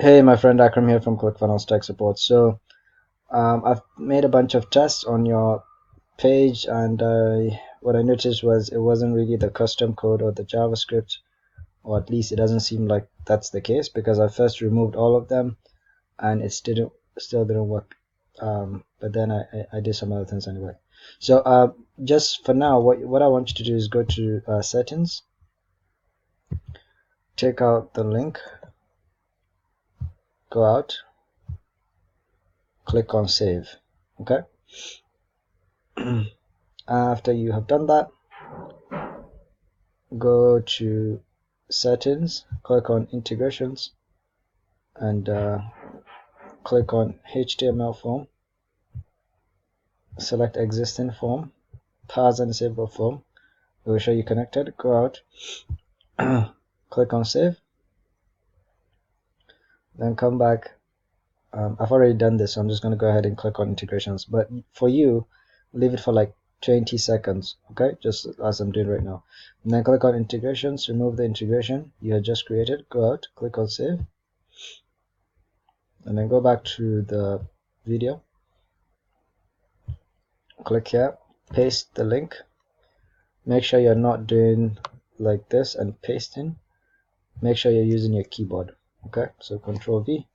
Hey, my friend Akram here from ClickFunnels Tech Support. I've made a bunch of tests on your page, and what I noticed was it wasn't really the custom code or the JavaScript, or at least it doesn't seem like that's the case because I first removed all of them and it still didn't work. But then I did some other things anyway. Just for now, what I want you to do is go to settings, take out the link, go out, click on save. Okay. After you have done that, go to settings, click on integrations, and click on HTML form, select existing form, parse and save a form. It will show you connected. Go out, click on save, then come back. I've already done this, so I'm just going to go ahead and click on integrations, but for you, leave it for like 20 seconds, okay, just as I'm doing right now. And then click on integrations, remove the integration you had just created, go out, click on save, and then go back to the video, click here, paste the link. Make sure you're not doing like this and pasting. Make sure you're using your keyboard. Okay, so Control V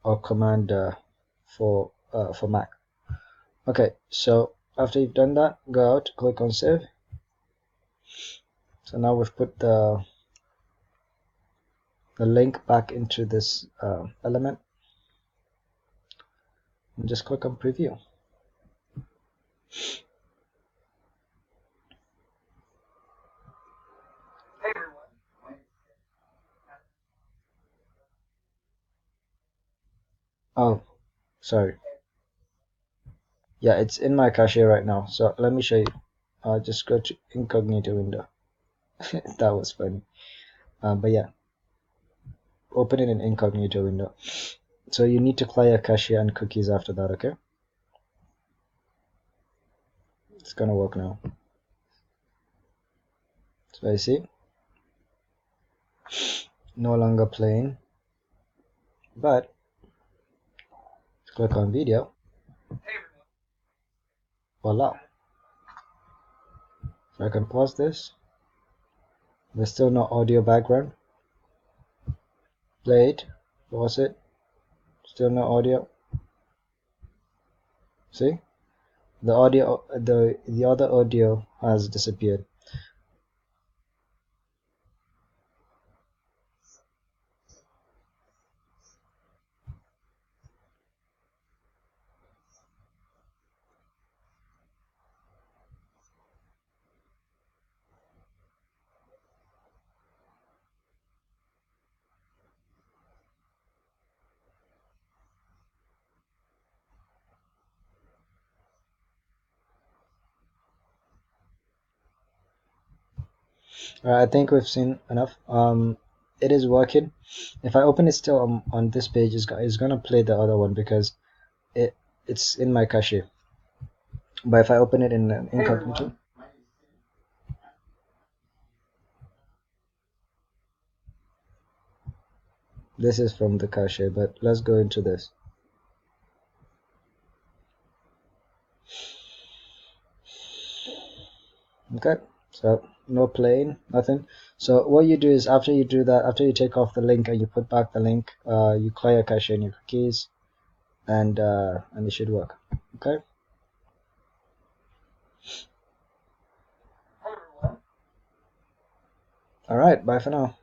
or Command for Mac. Okay, so after you've done that, go out, click on save. So now we've put the link back into this element, and just click on preview. Oh, sorry. Yeah, it's in my cache right now. So let me show you. Just go to incognito window. That was funny. But yeah, open it in incognito window. So you need to clear cache and cookies after that, okay? It's gonna work now. So I see, no longer playing, but click on video. Voila. So I can pause this. There's still no audio background. Play it, pause it, still no audio. See? The other audio has disappeared. Alright, I think we've seen enough. It is working. If I open it still on this page, it's gonna play the other one because it's in my cache. But if I open it in incognito, this is from the cache. But let's go into this. Okay, so no playing, nothing. So what you do is after you do that, after you take off the link and you put back the link, you clear your cache and your cookies, and it should work. Okay. All right. Bye for now.